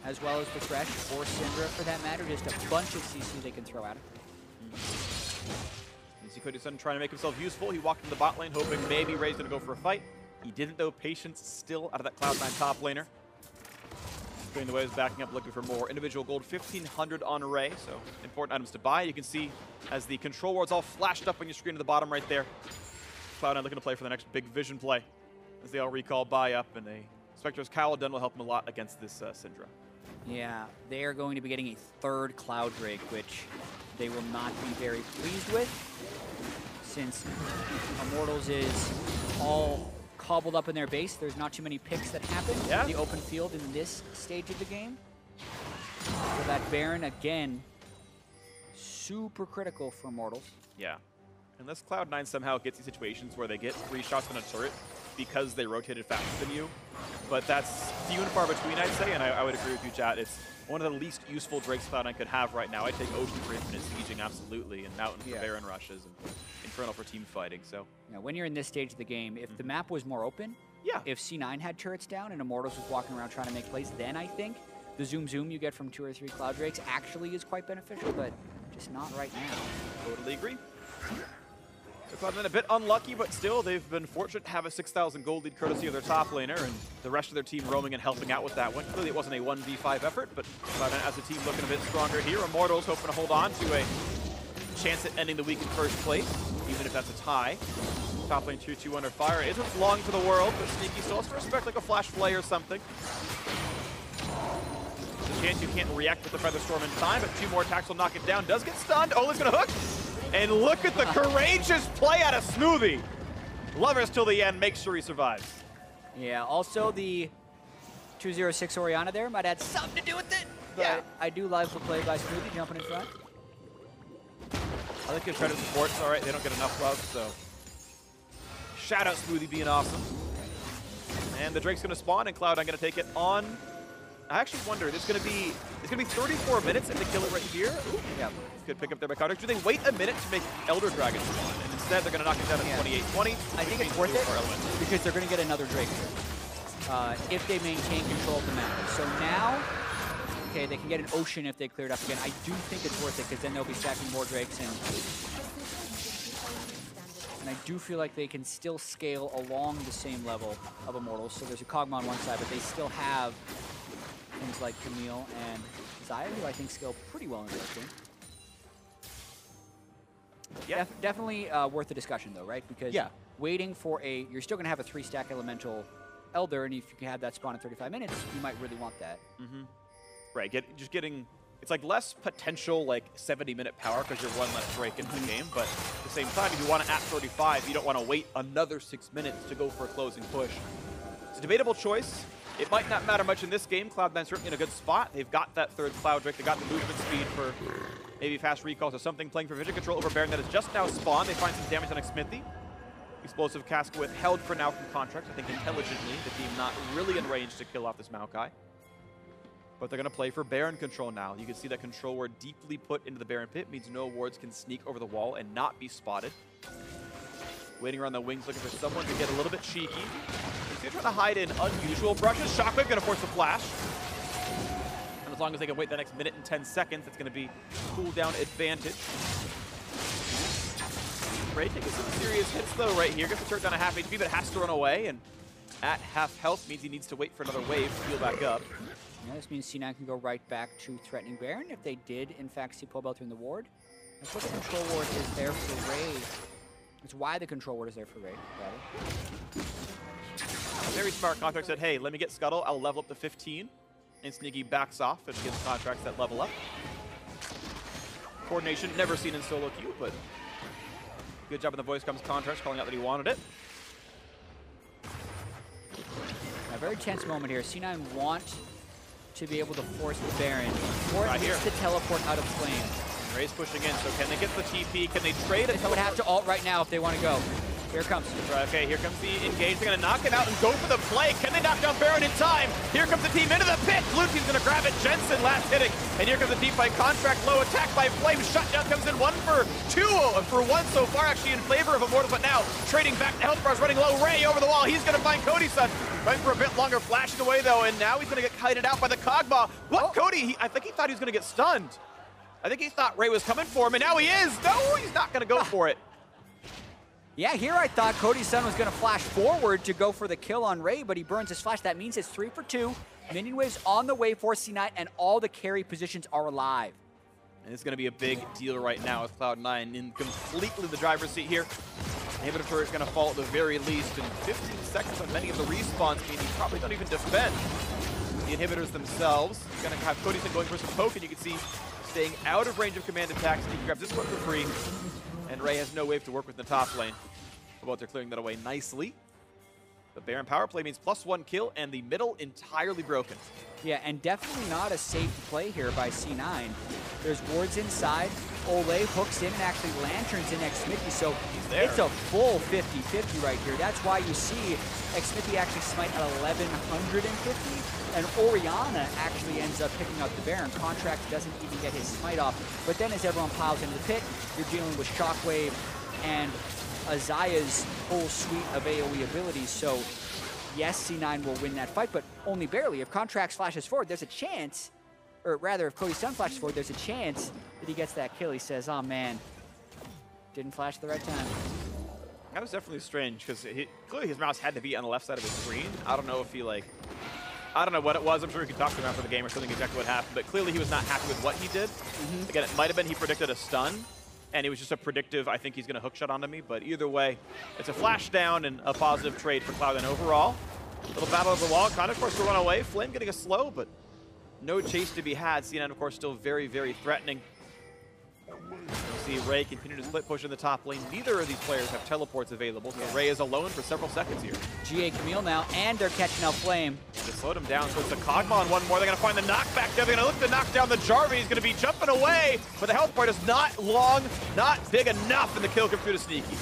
as well as the Thresh, or Syndra for that matter, just a bunch of CC they can throw at him. You see Cody Sun trying to make himself useful. He walked in the bot lane hoping maybe Ray's going to go for a fight. He didn't, though. Patience still out of that Cloud9 top laner. Going the waves, backing up, looking for more individual gold. 1,500 on Ray, so important items to buy. You can see as the control ward's all flashed up on your screen at the bottom right there. Cloud9 looking to play for the next big vision play as they all recall buy up, and a Spectre's Cowl done will help him a lot against this Syndra. Yeah, they are going to be getting a 3rd Cloud Drake, which they will not be very pleased with, since Immortals is all cobbled up in their base. There's not too many picks that happen in the open field in this stage of the game. So that Baron, again, super critical for Immortals. Yeah. Unless Cloud9 somehow gets these situations where they get 3 shots on a turret because they rotated faster than you. But that's few and far between, I'd say, and I would agree with you, Jatt. It's one of the least useful Drakes Cloud9 could have right now. I'd take Ocean for infinite sieging, absolutely, and Mountain for Baron rushes, and Infernal for team fighting. So when you're in this stage of the game, if the map was more open, if C9 had turrets down and Immortals was walking around trying to make plays, then I think the zoom you get from 2 or 3 Cloud Drakes actually is quite beneficial, but just not right now. Totally agree. So Cloud9 a bit unlucky, but still they've been fortunate to have a 6,000 gold lead courtesy of their top laner, and the rest of their team roaming and helping out with that one. Clearly it wasn't a 1v5 effort, but Cloud9 as a team looking a bit stronger here. Immortals hoping to hold on to a chance at ending the week in first place, even if that's a tie. Top lane tier 2 under fire. It isn't long for the world, but Sneaky still has to respect like a flash play or something. There's a chance you can't react with the Feather Storm in time, but 2 more attacks will knock it down. Does get stunned. Olleh's gonna hook. And look at the courageous play out of Smoothie. Lovers till the end, make sure he survives. Yeah, also the 206 Orianna there might had something to do with it. But I do love the play by Smoothie jumping in front. I think his credit support's all right. They don't get enough love, so shout out Smoothie being awesome. And the Drake's gonna spawn, and Cloud9 gonna take it on. I actually wonder, it's gonna be 34 minutes if they kill it right here. Ooh, good pick up there by Contractz. Do they wait a minute to make Elder Dragon spawn? And instead they're gonna knock it down at 28-20. I think it's worth it because they're gonna get another Drake here if they maintain control of the map. So now, okay, they can get an Ocean if they clear it up again. I do think it's worth it because then they'll be stacking more Drakes in. And I do feel like they can still scale along the same level of Immortals. So there's a Kog'Maw on one side, but they still have things like Camille and Xayah, who I think scale pretty well in this game. Yeah, definitely worth the discussion though, right? Because waiting for you're still gonna have a 3-stack Elemental Elder, and if you can have that spawn in 35 minutes, you might really want that. Right, just getting it's like less potential like 70-minute power because you're one less break into the game, but at the same time, if you want to at 35, you don't want to wait another 6 minutes to go for a closing push. It's a debatable choice. It might not matter much in this game. Cloud9's certainly in a good spot. They've got that third Cloud Drake. They got the movement speed for maybe fast recalls or something. Playing for vision control over Baron that has just now spawned. They find some damage on Xmithie. Explosive cask withheld for now from Contractz. I think intelligently, the team not really in range to kill off this Maokai. But they're going to play for Baron control now. You can see that control ward deeply put into the Baron pit means no wards can sneak over the wall and not be spotted. Waiting around the wings, looking for someone to get a little bit cheeky. He's trying to hide in unusual brushes. Shockwave going to force a flash. And as long as they can wait the next minute and 10 seconds, it's going to be cooldown advantage. Phreak taking some serious hits though right here. Gets the turret down to half HP, but has to run away. And at half health means he needs to wait for another wave to heal back up. Yeah, this means C9 can go right back to threatening Baron if they did, in fact, see Pobelter in the ward. That's what the control ward is there for Ray. That's why the control ward is there for Ray, rather. Very smart. Contractz said, hey, let me get Scuttle. I'll level up to 15. And Sneaky backs off and gives Contractz that level up. Coordination, never seen in solo queue, but good job when the voice comes Contractz calling out that he wanted it. A very tense moment here. C9 want to be able to force the Baron, or at least to teleport out of flame. Ray's pushing in, so can they get the TP? Can they trade it? They would have to ult right now if they want to go. Here it comes. Okay, here comes the engage. They're going to knock it out and go for the play. Can they knock down Baron in time? Here comes the team into the pit. Blue team's going to grab it. Jensen last hitting. And here comes the deep fight. Contract low attack by Flame. Shutdown comes in 1 for 2. For 1 so far, actually in favor of Immortals. But now trading back. The health bar's running low. Ray over the wall. He's going to find Cody Sun. Fighting for a bit longer. Flashing away though. And now he's going to get kited out by the Kog'Maw. What? Oh. Cody, I think he thought he was going to get stunned. I think he thought Ray was coming for him. And now he is. No, he's not going to go for it. Yeah, here I thought Cody Sun was going to flash forward to go for the kill on Ray, but he burns his flash. That means it's 3 for 2. Minion waves on the way for C9, and all the carry positions are alive. And it's going to be a big deal right now with Cloud9 in completely the driver's seat here. Inhibitor turret is going to fall at the very least, and 15 seconds on many of the respawns mean you probably don't even defend the inhibitors themselves. He's going to have Cody Sun going for some poke, and you can see staying out of range of command attacks. He grabs this one for free. And Ray has no wave to work with in the top lane. Pobelter clearing that away nicely. The Baron power play means +1 kill, and the middle entirely broken. Yeah, and definitely not a safe play here by C9. There's wards inside. Olleh hooks in and actually lanterns in Xmithie, so it's a full 50-50 right here. That's why you see Xmithie actually smite at 1150, and Orianna actually ends up picking up the Baron. Contractz doesn't even get his smite off, but then as everyone piles into the pit, you're dealing with Shockwave and Xayah's whole suite of AoE abilities, so yes, C9 will win that fight, but only barely. If Contractz flashes forward, there's a chance, or rather, if Cody Sun flashes forward, there's a chance that he gets that kill. He says, oh man, didn't flash at the right time. That was definitely strange, because clearly his mouse had to be on the left side of his screen. I don't know if he I don't know what it was. I'm sure he could talk to him after the game or something exactly what happened, but clearly he was not happy with what he did. Again, it might have been he predicted a stun, and it was just a predictive, I think he's going to hookshot onto me, but either way, it's a flash down and a positive trade for Cloud9 overall. Little battle over the wall, kind of forced to run away. Flame getting a slow, but no chase to be had. C9, of course, still very, very threatening. You see Ray continue to split push in the top lane. Neither of these players have teleports available, so Ray is alone for several seconds here. GA Camille now, and they're catching out Flame. They slowed him down, so it's a Kog'Maw on one more. They're going to find the knockback. They're going to look to knock down the Jarvan. He's going to be jumping away, but the health bar is not long, not big enough, and the kill comes through to Sneaky.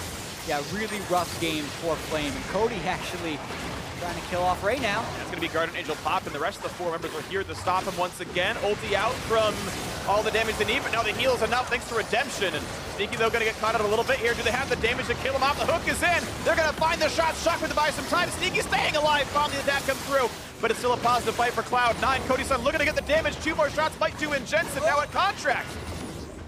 Yeah, really rough game for Flame, and Cody actually trying to kill off Ray now. It's going to be Guardian Angel pop, and the rest of the 4 members are here to stop him once again. Ulti out from all the damage they need, but now the heal is enough thanks to Redemption. And Sneaky, though, going to get caught out a little bit here. Do they have the damage to kill him off? The hook is in. They're going to find the shot. Shockwave to buy some time. Sneaky staying alive. Finally, the attack comes through, but it's still a positive fight for Cloud9. Cody Sun looking to get the damage. 2 more shots might do in Jensen. Now at Contractz.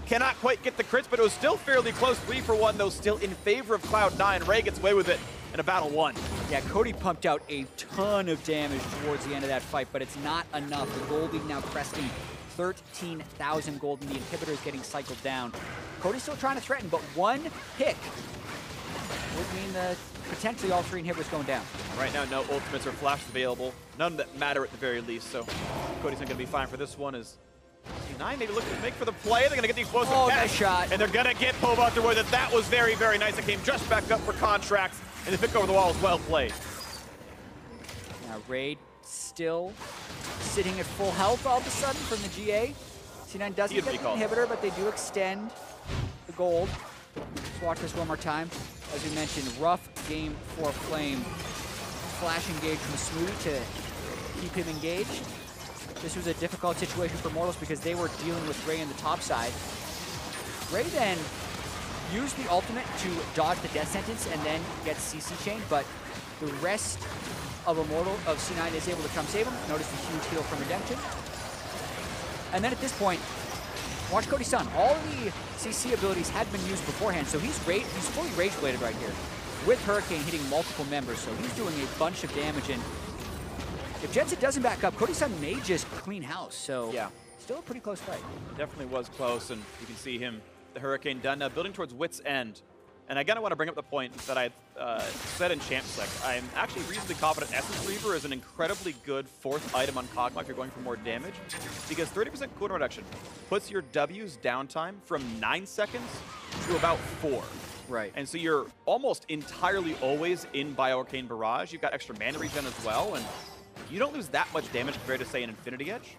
Cannot quite get the crits, but it was still fairly close. 3 for 1, though, still in favor of Cloud9. Ray gets away with it in a battle 1. Yeah, Cody pumped out a ton of damage towards the end of that fight, but it's not enough. The gold lead now cresting 13,000 gold, and the inhibitor is getting cycled down. Cody's still trying to threaten, but 1 pick would mean that potentially all 3 inhibitors going down. Right now, no ultimates or flashes available. None that matter at the very least, so Cody's not going to be fine for this one as C9 maybe looking to make for the play. They're going to get the explosive catch. Nice shot. And they're going to get Pobelter with it. That was very, very nice. It came just back up for Contractz. And the pick over the wall is well played. Now Raid still sitting at full health all of a sudden from the GA. C9 doesn't get the inhibitor, but they do extend the gold. Let's watch this one more time. As we mentioned, rough game for Flame. Flash engage from Smoothie to keep him engaged. This was a difficult situation for Immortals because they were dealing with Ray on the top side. Ray then used the ultimate to dodge the death sentence and then get CC chain, but the rest of C9 is able to come save him. Notice the huge heal from Redemption. And then at this point, watch Cody Sun. All the CC abilities had been used beforehand, so he's fully rage bladed right here with Hurricane hitting multiple members, so he's doing a bunch of damage. And if Jensen doesn't back up, Cody Sun may just clean house. So yeah, still a pretty close fight. It definitely was close, and you can see him, the Hurricane done now, building towards Wit's End. And again, I want to bring up the point that I said in Champ Select. I'm actually reasonably confident Essence Reaver is an incredibly good fourth item on Kog'Maw if you're going for more damage, because 30% cooldown reduction puts your W's downtime from 9 seconds to about 4. Right. And so you're almost entirely always in Bio-Arcane Barrage. You've got extra mana regen as well, and you don't lose that much damage compared to, say, an Infinity Edge.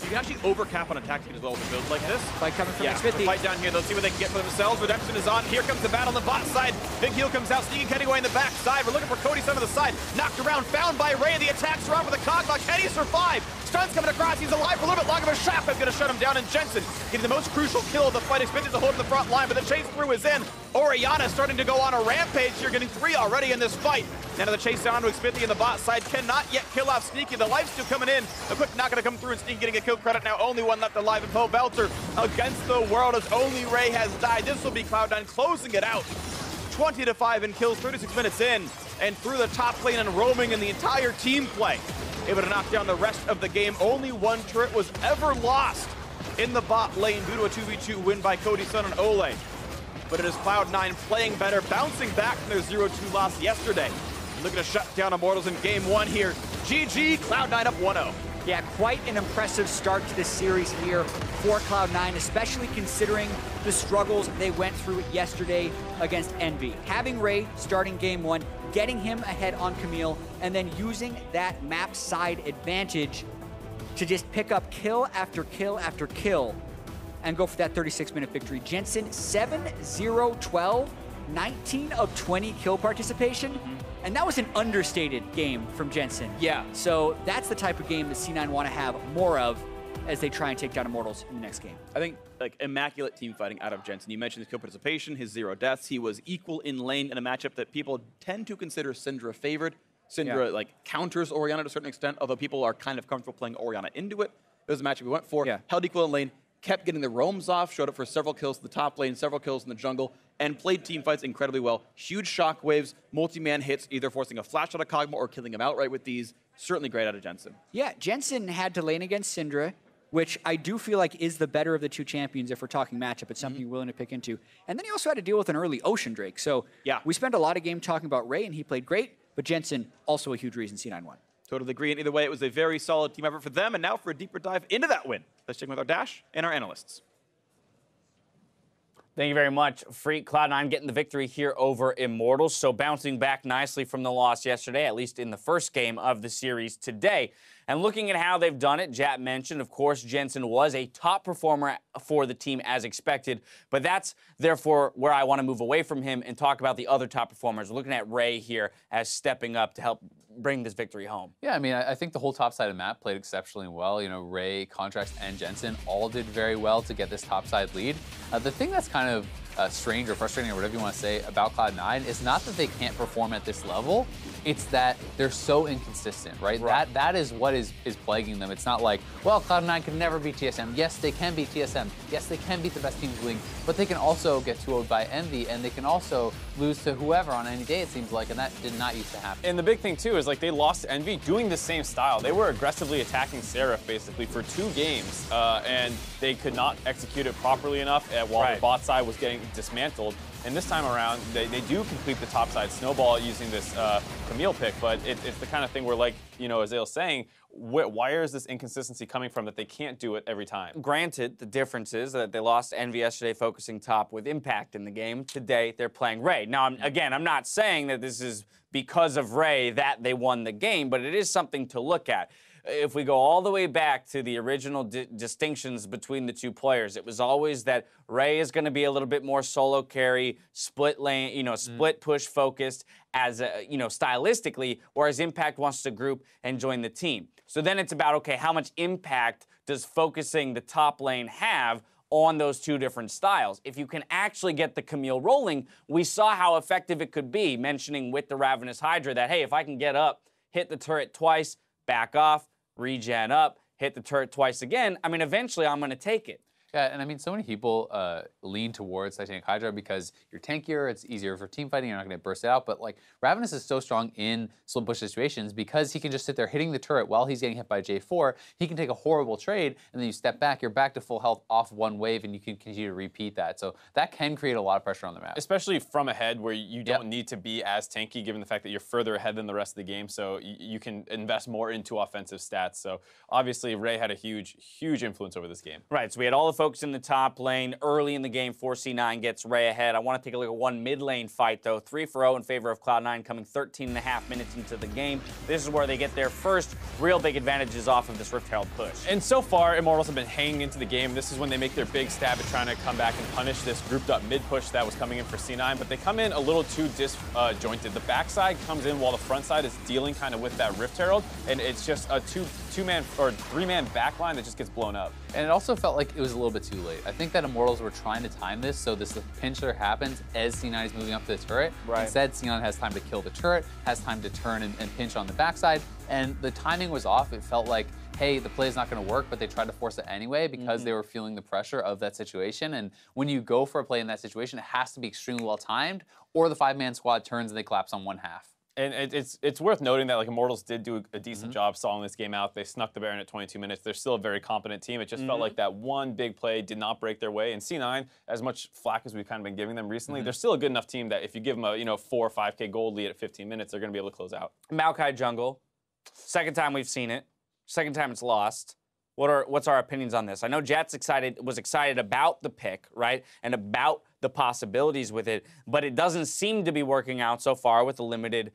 You can actually overcap on attack speed as well with a build like this. Fight coming from Xmithie. Fight down here. They'll see what they can get for themselves. Redemption is on. Here comes the battle on the bot side. Big heal comes out. Sneaking Kenny away in the back side. We're looking for Cody Sun on the side. Knocked around. Found by Ray. The attacks are on with the Kog'Maw. Kenny survived. Stun's coming across. He's alive for a little bit longer, but Shaft is going to shut him down. And Jensen getting the most crucial kill of the fight. Xmithie's a hold in the front line, but the chase through is in. Orianna starting to go on a rampage here, getting 3 already in this fight. Now the chase down to Xmithie in the bot side. Cannot yet kill off Sneaky. The life's still coming in. The quick not going to come through, and Sneaky getting a kill credit now. Only one left alive in Pobelter against the world as only Ray has died. This will be Cloud9 closing it out. 20-5 in kills, 36 minutes in, and through the top lane and roaming in the entire team play. Able to knock down the rest of the game. Only one turret was ever lost in the bot lane due to a 2v2 win by Cody Sun and Olleh. But it is Cloud9 playing better, bouncing back from their 0-2 loss yesterday. Looking to shut down Immortals in game 1 here. GG, Cloud9 up 1-0. Yeah, quite an impressive start to this series here for Cloud9, especially considering the struggles they went through yesterday against Envy. Having Ray starting game 1, getting him ahead on Camille, and then using that map side advantage to just pick up kill after kill after kill and go for that 36-minute victory. Jensen, 7-0-12, 19 of 20 kill participation. And that was an understated game from Jensen. Yeah. So that's the type of game that C9 want to have more of as they try and take down Immortals in the next game. I think, like, immaculate team fighting out of Jensen. You mentioned his kill participation, his 0 deaths. He was equal in lane in a matchup that people tend to consider Syndra favored. Syndra, like, counters Orianna to a certain extent, although people are kind of comfortable playing Orianna into it. It was a matchup we went for. Yeah. Held equal in lane, kept getting the roams off, showed up for several kills in the top lane, several kills in the jungle, and played team fights incredibly well. Huge shockwaves, multi-man hits, either forcing a flash out of Kog'Maw or killing him outright with these. Certainly great out of Jensen. Yeah, Jensen had to lane against Syndra, which I do feel like is the better of the two champions if we're talking matchup. It's something you're willing to pick into. And then he also had to deal with an early Ocean Drake. So yeah, we spent a lot of game talking about Ray, and he played great, but Jensen, also a huge reason C9 won. Totally agree. And either way, it was a very solid team effort for them. And now for a deeper dive into that win. Let's check in with our Dash and our analysts. Thank you very much, Phreak. Cloud9 getting the victory here over Immortals, so bouncing back nicely from the loss yesterday, at least in the first game of the series today. And looking at how they've done it, Jatt mentioned, of course, Jensen was a top performer for the team as expected, but that's therefore where I want to move away from him and talk about the other top performers. We're looking at Ray here as stepping up to help bring this victory home. Yeah, I mean, I think the whole top-sided map played exceptionally well. You know, Ray, Contractz, and Jensen all did very well to get this top-side lead. The thing that's kind of strange or frustrating or whatever you want to say about Cloud9 is not that they can't perform at this level, it's that they're so inconsistent, right? That is what is plaguing them. It's not like, well, Cloud9 can never beat TSM. Yes, they can beat TSM. Yes, they can beat the best teams in the league, but they can also get 2-0'd by Envy, and they can also lose to whoever on any day, it seems like, and that did not used to happen. And the big thing, too, is like they lost to Envy doing the same style. They were aggressively attacking Seraph, basically, for 2 games, and they could not execute it properly enough while the bot side was getting dismantled. And this time around, they do complete the topside snowball using this Camille pick, but it's the kind of thing where, like, you know, as Zayle's saying, why is this inconsistency coming from that they can't do it every time? Granted, the difference is that they lost Envy yesterday focusing top with impact in the game. Today, they're playing Ray. Now, I'm not saying that this is because of Ray that they won the game, but it is something to look at. If we go all the way back to the original distinctions between the two players, it was always that Ray is going to be a little bit more solo carry, split lane, you know, split push focused as, you know, stylistically, whereas Impact wants to group and join the team. So then it's about, okay, how much impact does focusing the top lane have on those two different styles? If you can actually get the Camille rolling, we saw how effective it could be, mentioning with the Ravenous Hydra that, hey, if I can get up, hit the turret twice, back off, regen up, hit the turret twice again, I mean, eventually I'm going to take it. Yeah, and I mean, so many people lean towards Titanic Hydra because you're tankier, it's easier for team fighting, you're not going to burst it out, but like, Ravenous is so strong in split push situations because he can just sit there hitting the turret while he's getting hit by J4, he can take a horrible trade, and then you step back, you're back to full health off one wave, and you can continue to repeat that. So that can create a lot of pressure on the map. Especially from ahead where you don't need to be as tanky given the fact that you're further ahead than the rest of the game, so you can invest more into offensive stats. So obviously, Ray had a huge, huge influence over this game. Right, so we had all the focus in the top lane. Early in the game, C9 gets Ray ahead. I want to take a look at one mid lane fight, though. 3-0 in favor of Cloud9, coming 13.5 minutes into the game. This is where they get their first real big advantages off of this Rift Herald push. And so far, Immortals have been hanging into the game. This is when they make their big stab at trying to come back and punish this grouped up mid push that was coming in for C9, but they come in a little too disjointed. The backside comes in while the front side is dealing kind of with that Rift Herald, and it's just a two-man or three-man backline that just gets blown up. And it also felt like it was a little bit too late. I think that Immortals were trying to time this so this pincher happens as C9 is moving up the turret. Right. Instead, C9 has time to kill the turret, has time to turn and pinch on the backside, and the timing was off. It felt like, hey, the play is not going to work, but they tried to force it anyway because they were feeling the pressure of that situation. And when you go for a play in that situation, it has to be extremely well timed, or the five-man squad turns and they collapse on one half. And it's worth noting that like Immortals did do a decent job stalling this game out. They snuck the Baron at 22 minutes. They're still a very competent team. It just felt like that one big play did not break their way. And C9, as much flack as we've kind of been giving them recently, they're still a good enough team that if you give them a 4 or 5K gold lead at 15 minutes, they're going to be able to close out. Maokai jungle. Second time we've seen it. Second time it's lost. What's our opinions on this? I know Jatt's was excited about the pick, right, and about the possibilities with it, but it doesn't seem to be working out so far with the limited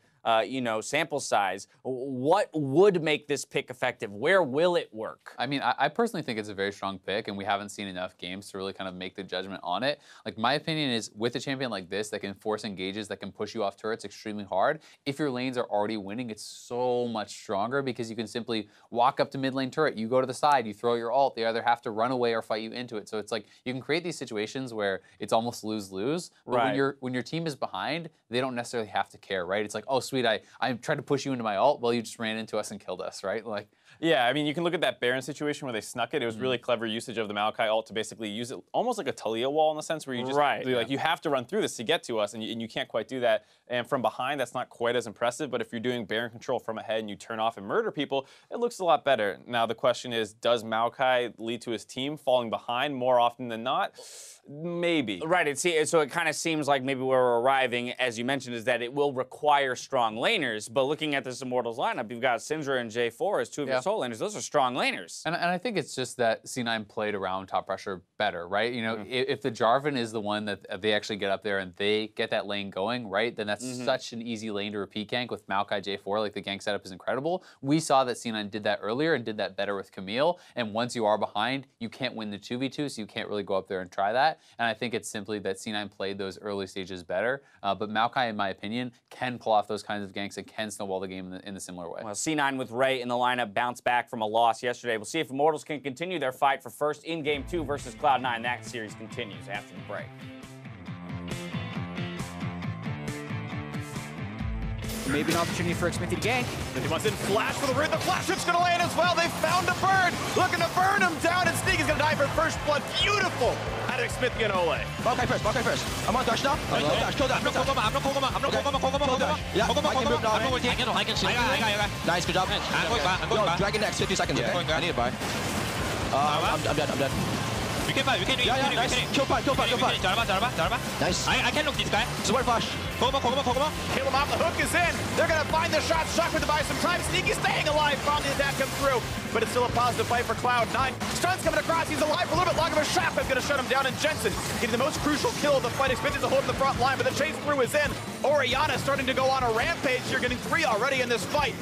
sample size. What would make this pick effective? Where will it work? I mean, I personally think it's a very strong pick, and we haven't seen enough games to really kind of make the judgment on it. Like, my opinion is, with a champion like this that can force engages, that can push you off turrets extremely hard, if your lanes are already winning, it's so much stronger because you can simply walk up to mid lane turret, you go to the side, you throw your ult, they either have to run away or fight you into it. So it's like, you can create these situations where it's almost lose-lose, but when your team is behind, they don't necessarily have to care, right? It's like, oh, sweet, I tried to push you into my ult, well, you just ran into us and killed us, right? Like, yeah, I mean, you can look at that Baron situation where they snuck it. It was really clever usage of the Maokai ult to basically use it almost like a Talia wall in the sense where you just like you have to run through this to get to us, and you can't quite do that. And from behind, that's not quite as impressive. But if you're doing Baron control from ahead and you turn off and murder people, it looks a lot better. Now the question is, does Maokai lead to his team falling behind more often than not? Maybe. Right. So it kind of seems like maybe where we're arriving, as you mentioned, is that it will require strong laners. But looking at this Immortals lineup, you've got Syndra and J4 as two of your sole laners. Those are strong laners. And I think it's just that C9 played around top pressure better, right? You know, if the Jarvan is the one that they actually get up there and they get that lane going, right, then that's such an easy lane to repeat gank with Maokai J4. Like, the gank setup is incredible. We saw that C9 did that earlier and did that better with Camille. And once you are behind, you can't win the 2v2, so you can't really go up there and try that. And I think it's simply that C9 played those early stages better. But Maokai, in my opinion, can pull off those kinds of ganks and can snowball the game in a similar way. Well, C9 with Ray in the lineup bounced back from a loss yesterday. We'll see if Immortals can continue their fight for first in Game 2 versus Cloud9. That series continues after the break. Maybe an opportunity for Xmithie to gank. Xmithie wants in, flash for the root. The flash hook's gonna land as well. They found a bird, looking to burn him down, and Sneak is gonna die for first blood. Beautiful out of Xmithie and Olleh. Maokai first. I'm on dash now. Kill dash. I'm not Kog'Maw. Yeah, I can move now. I can see. Nice, good job. Yo, Dragon next, 50 seconds, okay? I need a buy. I'm dead. We can fight. Yeah, nice. Kill fight. Jarvan. Nice. I can look this guy. Support flash. Kog'Maw. Kill him off, the hook is in. They're gonna find the shot, Shocker to buy some time. Sneaky staying alive, finally the attack comes through. But it's still a positive fight for Cloud9. Stun's coming across, he's alive for a little bit longer, but Shockman's gonna shut him down, and Jensen getting the most crucial kill of the fight. Xmithie to hold in the front line, but the chase through is in. Orianna starting to go on a rampage here, getting 3 already in this fight.